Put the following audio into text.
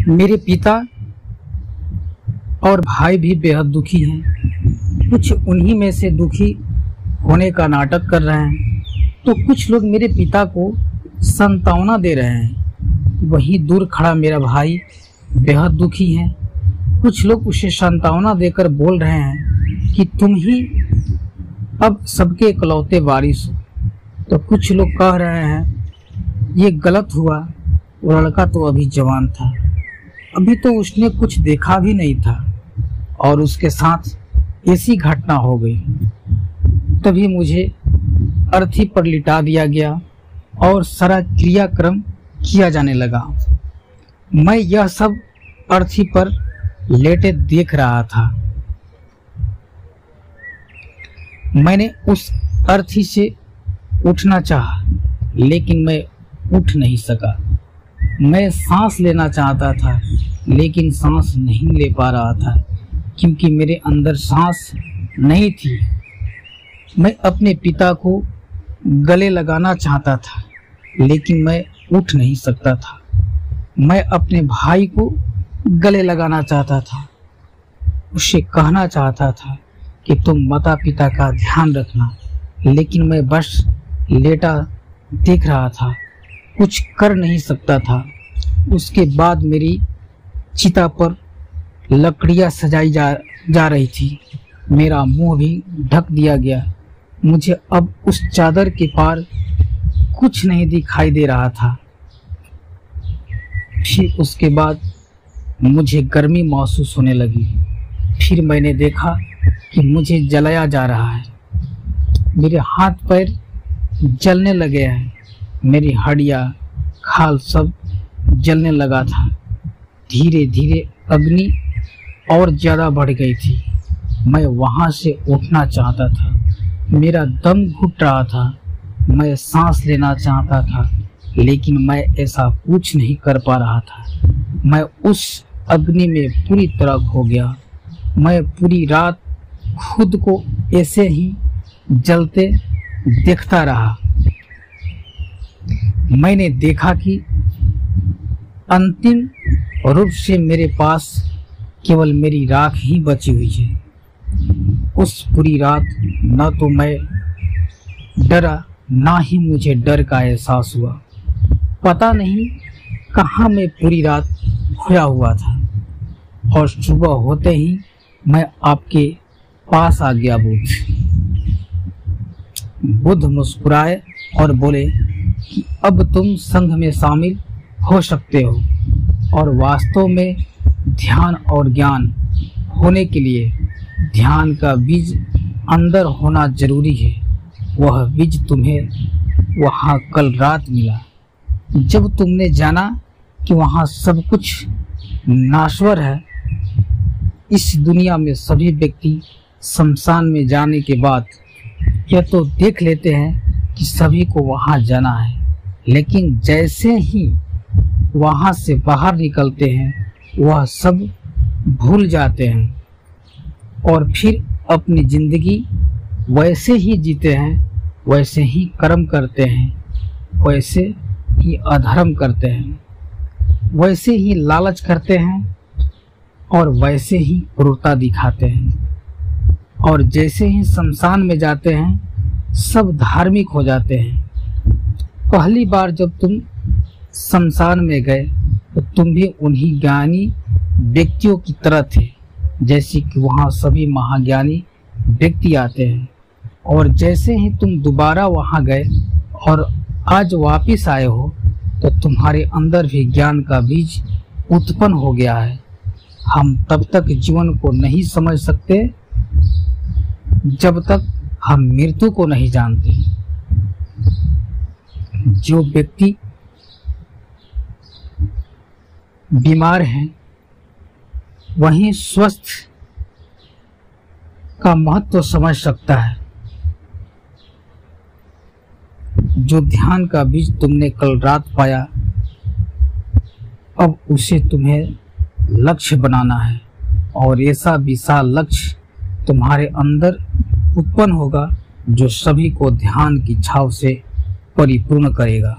मेरे पिता और भाई भी बेहद दुखी हैं। कुछ उन्हीं में से दुखी होने का नाटक कर रहे हैं तो कुछ लोग मेरे पिता को सांत्वना दे रहे हैं। वहीं दूर खड़ा मेरा भाई बेहद दुखी है। कुछ लोग उसे सांत्वना देकर बोल रहे हैं कि तुम ही अब सबके इकलौते वारिस हो, तो कुछ लोग कह रहे हैं ये गलत हुआ, वो लड़का तो अभी जवान था, अभी तो उसने कुछ देखा भी नहीं था और उसके साथ ऐसी घटना हो गई। तभी मुझे अर्थी पर लिटा दिया गया और सारा क्रियाक्रम किया जाने लगा। मैं यह सब अर्थी पर लेटे देख रहा था। मैंने उस अर्थी से उठना चाहा, लेकिन मैं उठ नहीं सका। मैं सांस लेना चाहता था, लेकिन सांस नहीं ले पा रहा था, क्योंकि मेरे अंदर सांस नहीं थी। मैं अपने पिता को गले लगाना चाहता था, लेकिन मैं उठ नहीं सकता था। मैं अपने भाई को गले लगाना चाहता था, उसे कहना चाहता था कि तुम माता पिता का ध्यान रखना, लेकिन मैं बस लेटा देख रहा था, कुछ कर नहीं सकता था। उसके बाद मेरी चिता पर लकड़ियां सजाई जा रही थी। मेरा मुंह भी ढक दिया गया। मुझे अब उस चादर के पार कुछ नहीं दिखाई दे रहा था। फिर उसके बाद मुझे गर्मी महसूस होने लगी। फिर मैंने देखा कि मुझे जलाया जा रहा है। मेरे हाथ पैर जलने लगे हैं। मेरी हड्डियां, खाल सब जलने लगा था। धीरे धीरे अग्नि और ज़्यादा बढ़ गई थी। मैं वहाँ से उठना चाहता था। मेरा दम घुट रहा था। मैं सांस लेना चाहता था, लेकिन मैं ऐसा कुछ नहीं कर पा रहा था। मैं उस अग्नि में पूरी तरह खो गया। मैं पूरी रात खुद को ऐसे ही जलते देखता रहा। मैंने देखा कि अंतिम रूप से मेरे पास केवल मेरी राख ही बची हुई है। उस पूरी रात न तो मैं डरा, ना ही मुझे डर का एहसास हुआ। पता नहीं कहाँ मैं पूरी रात खोया हुआ था, और सुबह होते ही मैं आपके पास आ गया। बुद्ध मुस्कुराए और बोले कि अब तुम संघ में शामिल हो सकते हो, और वास्तव में ध्यान और ज्ञान होने के लिए ध्यान का बीज अंदर होना जरूरी है। वह बीज तुम्हें वहाँ कल रात मिला, जब तुमने जाना कि वहाँ सब कुछ नाश्वर है। इस दुनिया में सभी व्यक्ति शमशान में जाने के बाद यह तो देख लेते हैं कि सभी को वहाँ जाना है, लेकिन जैसे ही वहाँ से बाहर निकलते हैं वह सब भूल जाते हैं और फिर अपनी जिंदगी वैसे ही जीते हैं, वैसे ही कर्म करते हैं, वैसे ही अधर्म करते हैं, वैसे ही लालच करते हैं और वैसे ही क्रूरता दिखाते हैं। और जैसे ही शमशान में जाते हैं सब धार्मिक हो जाते हैं। पहली बार जब तुम शमशान में गए तो तुम भी उन्हीं ज्ञानी व्यक्तियों की तरह थे, जैसे कि वहाँ सभी महाज्ञानी व्यक्ति आते हैं। और जैसे ही तुम दोबारा वहाँ गए और आज वापिस आए हो तो तुम्हारे अंदर भी ज्ञान का बीज उत्पन्न हो गया है। हम तब तक जीवन को नहीं समझ सकते जब तक हम मृत्यु को नहीं जानते। जो व्यक्ति बीमार हैं वही स्वस्थ का महत्व समझ सकता है। जो ध्यान का बीज तुमने कल रात पाया, अब उसे तुम्हें लक्ष्य बनाना है, और ऐसा विशाल लक्ष्य तुम्हारे अंदर उत्पन्न होगा जो सभी को ध्यान की छाव से परिपूर्ण करेगा।